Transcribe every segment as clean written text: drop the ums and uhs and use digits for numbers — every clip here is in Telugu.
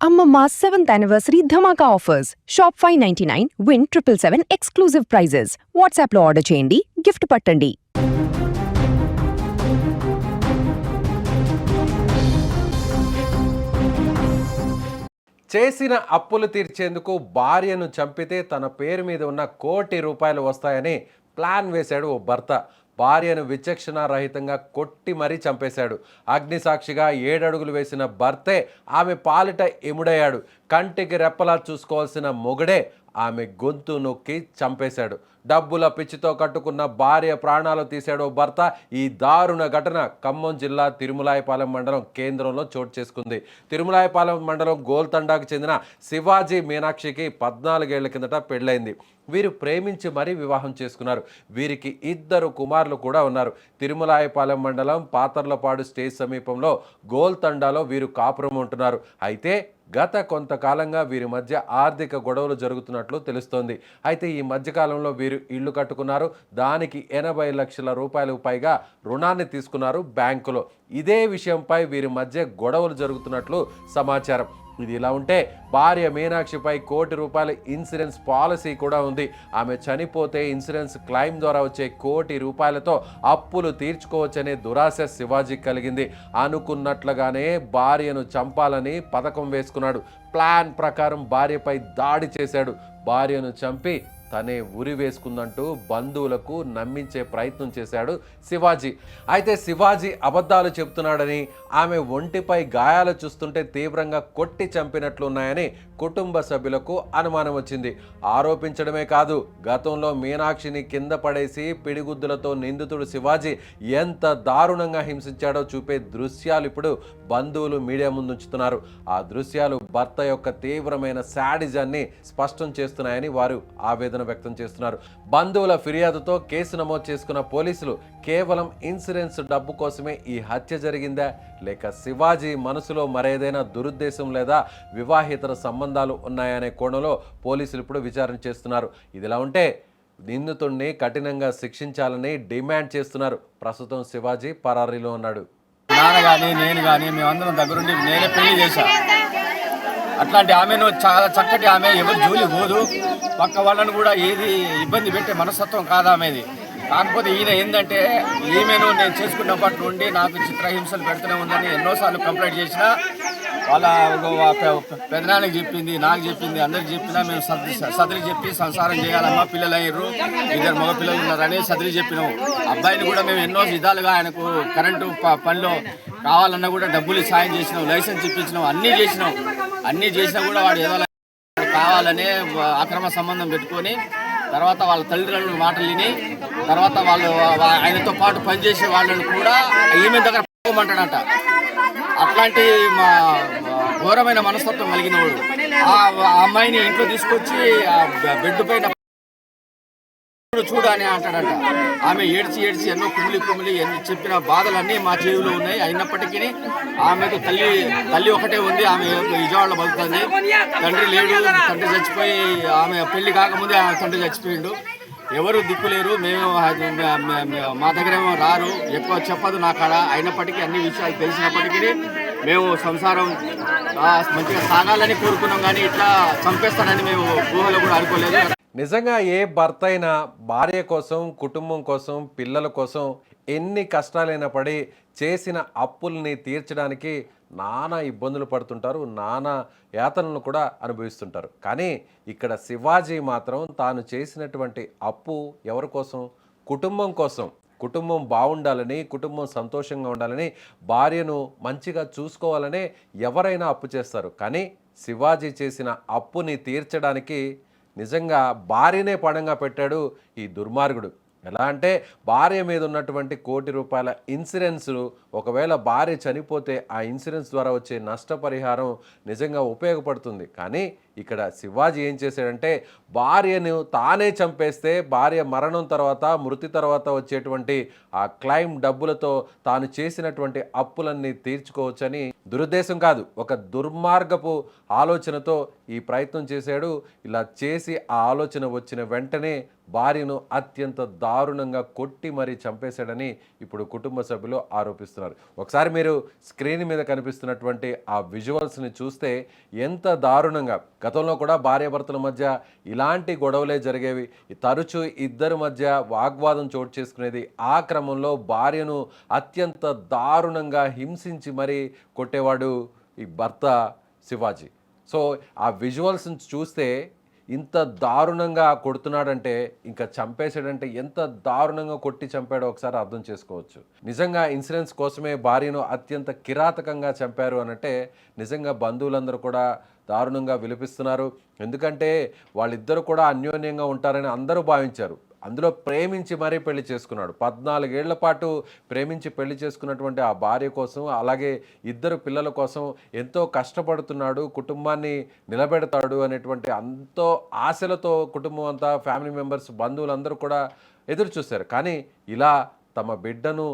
Amma 7th anniversary Dhamaka offers. Shop 599, win 777 exclusive prizes. WhatsApp లో ఆర్డర్ చేయండి, గిఫ్ట్ పట్టండి. చేసిన అప్పులు తీర్చేందుకు భార్యను చంపితే తన పేరు మీద ఉన్న ₹1 కోటి వస్తాయని ప్లాన్ వేశాడు ఓ భర్త. భార్యను విచక్షణ రహితంగా కొట్టి మరీ చంపేశాడు. అగ్నిసాక్షిగా 7 అడుగులు వేసిన భర్తే ఆమె పాలిట ఎముడయ్యాడు. కంటికి రెప్పలా చూసుకోవాల్సిన మొగుడే ఆమె గొంతు నొక్కి చంపేశాడు. డబ్బుల పిచ్చితో కట్టుకున్న భార్య ప్రాణాలు తీశాడు భర్త. ఈ దారుణ ఘటన ఖమ్మం జిల్లా తిరుమలాయపాలెం మండలం కేంద్రంలో చోటు చేసుకుంది. తిరుమలాయపాలెం మండలం గోల్తండాకు చెందిన శివాజీ మీనాక్షికి 14 ఏళ్ల కిందట పెళ్ళైంది. వీరు ప్రేమించి మరీ వివాహం చేసుకున్నారు. వీరికి 2 కుమారులు కూడా ఉన్నారు. తిరుమలాయపాలెం మండలం పాతర్లపాడు స్టేజ్ సమీపంలో గోల్తండాలో వీరు కాపురం ఉంటున్నారు. అయితే గత కొంతకాలంగా వీరి మధ్య ఆర్థిక గొడవలు జరుగుతున్నట్లు తెలుస్తోంది. అయితే ఈ మధ్యకాలంలో వీరు ఇళ్లు కట్టుకున్నారు. దానికి 80 లక్షల రూపాయలకు పైగా రుణాన్ని తీసుకున్నారు బ్యాంకులో. ఇదే విషయంపై వీరి మధ్య గొడవలు జరుగుతున్నట్లు సమాచారం. ఇది ఇలా ఉంటే భార్య మీనాక్షిపై ₹1 కోటి ఇన్సూరెన్స్ పాలసీ కూడా ఉంది. ఆమె చనిపోతే ఇన్సూరెన్స్ క్లెయిమ్ ద్వారా వచ్చే ₹1 కోటితో అప్పులు తీర్చుకోవచ్చనే దురాశ శివాజీ కలిగింది. అనుకున్నట్లుగానే భార్యను చంపాలని పథకం వేసుకున్నాడు. ప్లాన్ ప్రకారం భార్యపై దాడి చేశాడు. భార్యను చంపి తనే ఉరి వేసుకుందంటూ బంధువులకు నమ్మించే ప్రయత్నం చేశాడు శివాజీ. అయితే శివాజీ అబద్ధాలు చెబుతున్నాడని, ఆమె ఒంటిపై గాయాలు చూస్తుంటే తీవ్రంగా కొట్టి చంపినట్లున్నాయని కుటుంబ సభ్యులకు అనుమానం వచ్చింది. ఆరోపించడమే కాదు, గతంలో మీనాక్షిని కింద పడేసి పిడిగుద్దులతో నిందితుడు శివాజీ ఎంత దారుణంగా హింసించాడో చూపే దృశ్యాలు ఇప్పుడు బంధువులు మీడియా ముందుంచుతున్నారు. ఆ దృశ్యాలు భర్త యొక్క తీవ్రమైన శాడిజాన్ని స్పష్టం చేస్తున్నాయని వారు ఆవేదన వ్యక్తం చేస్తున్నారు. బంధువుల ఫిర్యాదుతో కేసు నమోదు చేసుకున్న పోలీసులు కేవలం ఇన్సూరెన్స్ డబ్బు కోసమే ఈ హత్య జరిగిందా, లేక శివాజీ మనసులో మరేదైనా దురుద్దేశం లేదా వివాహేతర సంబంధాలు ఉన్నాయనే కోణంలో పోలీసులు ఇప్పుడు విచారణ చేస్తున్నారు. ఇదిలా ఉంటే నిందితుడిని కఠినంగా శిక్షించాలని డిమాండ్ చేస్తున్నారు. ప్రస్తుతం శివాజీ పరారీలో ఉన్నాడు. నాన్న కానీ నేను కానీ మేమందరం దగ్గరుండి నేనే పెళ్లి చేశాను. అట్లాంటి ఆమెను చాలా చక్కటి ఆమె, ఎవరు జోలి పోదు, పక్క వాళ్ళను కూడా ఏది ఇబ్బంది పెట్టే మనస్తత్వం కాదు ఆమెది. కాకపోతే ఈయన ఏంటంటే ఈమెను నేను చేసుకున్నప్పటి నుండి నాకు చిత్రహింసలు పెడుతూనే ఉందని ఎన్నోసార్లు కంప్లైంట్ చేసినా వాళ్ళ పెదనానికి చెప్పింది, నాకు చెప్పింది, అందరికి చెప్పినా మేము సదిరి చెప్పి సంసారం చేయాలమ్మా, పిల్లలు అయ్యారు, 2 మగ పిల్లలు ఉన్నారని సదిరి చెప్పినాం. అబ్బాయిని కూడా మేము ఎన్నో విధాలుగా ఆయనకు కరెంటు పనిలో కావాలన్నా కూడా డబ్బులు సాయం చేసినాం, లైసెన్స్ ఇప్పించినాం, అన్నీ చేసినా కూడా వాడు ఏదో కావాలనే అక్రమ సంబంధం పెట్టుకొని తర్వాత వాళ్ళ తల్లిదండ్రుల మాటలు విని తర్వాత వాళ్ళు ఆయనతో పాటు పనిచేసే వాళ్ళని కూడా ఈమె దగ్గర పోమంటాడంట. అట్లాంటి మా ఘోరమైన మనస్తత్వం కలిగిన వాడు ఆ అమ్మాయిని ఇంట్లో తీసుకొచ్చి బెడ్ పైన చూడు అని అంటాడంట. ఆమె ఏడ్చి ఎన్నో కుమిలి చెప్పిన బాధలన్నీ మా చెవిలో ఉన్నాయి. అయినప్పటికీ ఆమెకు తల్లి ఒకటే ఉంది. ఆమె విజయవాడలో బతుకుతుంది. తండ్రి లేడు, తండ్రి చచ్చిపోయి ఆమె పెళ్లి కాకముందే ఆమె తండ్రి చచ్చిపోయిండు. ఎవరు దిక్కులేరు. మేము మా దగ్గరేమో రారు, ఎక్కువ చెప్పదు నా కాడ. అయినప్పటికీ అన్ని విషయాలు తెలిసినప్పటికీ మేము సంసారం మంచిగా సాగాలని కోరుకున్నాం, కానీ ఇట్లా చంపేస్తానని మేము ఊహలో కూడా అనుకోలేదు. నిజంగా ఏ భర్త అయినా భార్య కోసం, కుటుంబం కోసం, పిల్లల కోసం ఎన్ని కష్టాలైనా పడి చేసిన అప్పుల్ని తీర్చడానికి నానా ఇబ్బందులు పడుతుంటారు, నానా యాతనలు కూడా అనుభవిస్తుంటారు. కానీ ఇక్కడ శివాజీ మాత్రం తాను చేసినటువంటి అప్పు ఎవరి కోసం? కుటుంబం కోసం. కుటుంబం బాగుండాలని, కుటుంబం సంతోషంగా ఉండాలని, భార్యను మంచిగా చూసుకోవాలనే ఎవరైనా అప్పు చేస్తారు. కానీ శివాజీ చేసిన అప్పుని తీర్చడానికి నిజంగా భార్యనే పణంగా పెట్టాడు ఈ దుర్మార్గుడు. ఎలా అంటే భార్య మీద ఉన్నటువంటి ₹1 కోటి ఇన్సూరెన్సు, ఒకవేళ భార్య చనిపోతే ఆ ఇన్సూరెన్స్ ద్వారా వచ్చే నష్టపరిహారం నిజంగా ఉపయోగపడుతుంది. కానీ ఇక్కడ శివాజీ ఏం చేశాడంటే భార్యను తానే చంపేస్తే భార్య మరణం తర్వాత, మృతి తర్వాత వచ్చేటువంటి ఆ క్లెయిమ్ డబ్బులతో తాను చేసినటువంటి అప్పులన్నీ తీర్చుకోవచ్చని దురుద్దేశం కాదు, ఒక దుర్మార్గపు ఆలోచనతో ఈ ప్రయత్నం చేశాడు. ఇలా చేసి ఆ ఆలోచన వచ్చిన వెంటనే భార్యను అత్యంత దారుణంగా కొట్టి మరీ చంపేశాడని ఇప్పుడు కుటుంబ సభ్యులు ఆరోపిస్తున్నారు. ఒకసారి మీరు స్క్రీన్ మీద కనిపిస్తున్నటువంటి ఆ విజువల్స్ని చూస్తే ఎంత దారుణంగా, గతంలో కూడా భార్యాభర్తల మధ్య ఇలాంటి గొడవలే జరిగేవి, తరచూ ఇద్దరి మధ్య వాగ్వాదం చోటు చేసుకునేది. ఆ క్రమంలో భార్యను అత్యంత దారుణంగా హింసించి మరీ కొట్టేవాడు ఈ భర్త శివాజీ. సో ఆ విజువల్స్ని చూస్తే ఇంత దారుణంగా కొడుతున్నాడంటే, ఇంకా చంపేసాడంటే ఎంత దారుణంగా కొట్టి చంపాడో ఒకసారి అర్థం చేసుకోవచ్చు. నిజంగా ఇన్సూరెన్స్ కోసమే భార్యను అత్యంత కిరాతకంగా చంపారు అనంటే నిజంగా బంధువులందరూ కూడా దారుణంగా విలపిస్తున్నారు. ఎందుకంటే వాళ్ళిద్దరూ కూడా అన్యోన్యంగా ఉంటారని అందరూ భావించారు. అందులో ప్రేమించి మరీ పెళ్లి చేసుకున్నాడు. 14 ఏళ్ల పాటు ప్రేమించి పెళ్లి చేసుకున్నటువంటి ఆ భార్య కోసం, అలాగే ఇద్దరు పిల్లల కోసం ఎంతో కష్టపడుతున్నాడు, కుటుంబాన్ని నిలబెడతాడు అనేటువంటి ఎంతో ఆశలతో కుటుంబం అంతా, ఫ్యామిలీ మెంబర్స్, బంధువులందరూ కూడా ఎదురు చూశారు. కానీ ఇలా తమ బిడ్డను,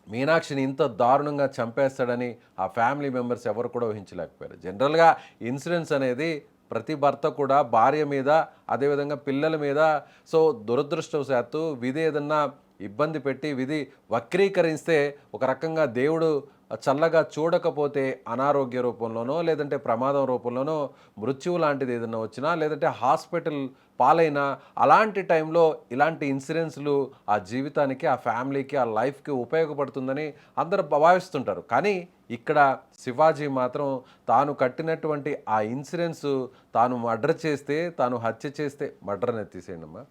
మీనాక్షిని ఇంత దారుణంగా చంపేస్తాడని ఆ ఫ్యామిలీ మెంబర్స్ ఎవరు కూడా ఊహించలేకపోయారు. జనరల్గా ఇన్సూరెన్స్ అనేది ప్రతి భర్త కూడా భార్య మీద, అదేవిధంగా పిల్లల మీద, సో దురదృష్టవశాత్తు విధి ఏదన్నా ఇబ్బంది పెట్టి, విధి వక్రీకరిస్తే, ఒక రకంగా దేవుడు చల్లగా చూడకపోతే అనారోగ్య రూపంలోనో, లేదంటే ప్రమాదం రూపంలోనో, మృత్యువు లాంటిది ఏదైనా వచ్చినా, లేదంటే హాస్పిటల్ పాలైనా, అలాంటి టైంలో ఇలాంటి ఇన్సూరెన్స్లు ఆ జీవితానికి, ఆ ఫ్యామిలీకి, ఆ లైఫ్కి ఉపయోగపడుతుందని అందరూ భావిస్తుంటారు. కానీ ఇక్కడ శివాజీ మాత్రం తాను కట్టినటువంటి ఆ ఇన్సూరెన్స్ తాను మర్డర్ చేస్తే, తాను హత్య చేస్తే, మర్డర్ని ఎత్తేసేయండమ్మా,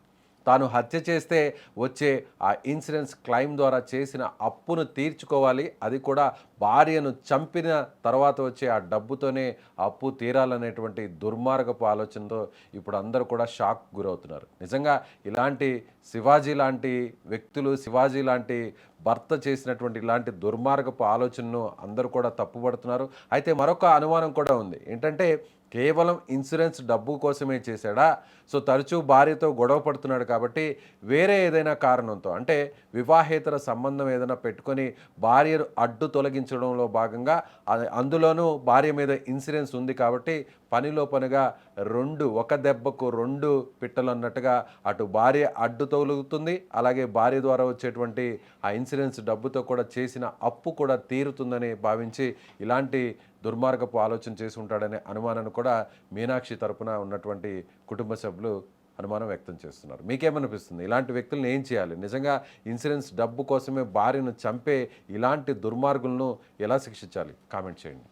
తాను హత్య చేస్తే వచ్చే ఆ ఇన్సూరెన్స్ క్లెయిమ్ ద్వారా చేసిన అప్పును తీర్చుకోవాలి, అది కూడా భార్యను చంపిన తర్వాత వచ్చే ఆ డబ్బుతోనే అప్పు తీరాలనేటువంటి దుర్మార్గపు ఆలోచనతో ఇప్పుడు అందరూ కూడా షాక్ గురవుతున్నారు. నిజంగా ఇలాంటి శివాజీ లాంటి వ్యక్తులు, శివాజీ లాంటి భర్త చేసినటువంటి ఇలాంటి దుర్మార్గపు ఆలోచనను అందరూ కూడా తప్పుపడుతున్నారు. అయితే మరొక అనుమానం కూడా ఉంది. ఏంటంటే కేవలం ఇన్సూరెన్స్ డబ్బు కోసమే చేశాడా? సో తరచూ భార్యతో గొడవ పడుతున్నాడు కాబట్టి వేరే ఏదైనా కారణంతో, అంటే వివాహేతర సంబంధం ఏదైనా పెట్టుకొని భార్యను అడ్డు తొలగించడంలో భాగంగా, అందులోనూ భార్య మీద ఇన్సూరెన్స్ ఉంది కాబట్టి పనిలో పనిగా ఒక దెబ్బకు 2 పిట్టలు అన్నట్టుగా అటు భార్య అడ్డు తొలుగుతుంది, అలాగే భార్య ద్వారా వచ్చేటువంటి ఆ ఇన్సూరెన్స్ డబ్బుతో కూడా చేసిన అప్పు కూడా తీరుతుందని భావించి ఇలాంటి దుర్మార్గపు ఆలోచన చేసి ఉంటాడనే అనుమానాన్ని కూడా మీనాక్షి తరపున ఉన్నటువంటి కుటుంబ సభ్యులు అనుమానం వ్యక్తం చేస్తున్నారు. మీకేమనిపిస్తుంది? ఇలాంటి వ్యక్తులను ఏం చేయాలి? నిజంగా ఇన్సూరెన్స్ డబ్బు కోసమే భార్యను చంపే ఇలాంటి దుర్మార్గులను ఎలా శిక్షించాలి? కామెంట్ చేయండి.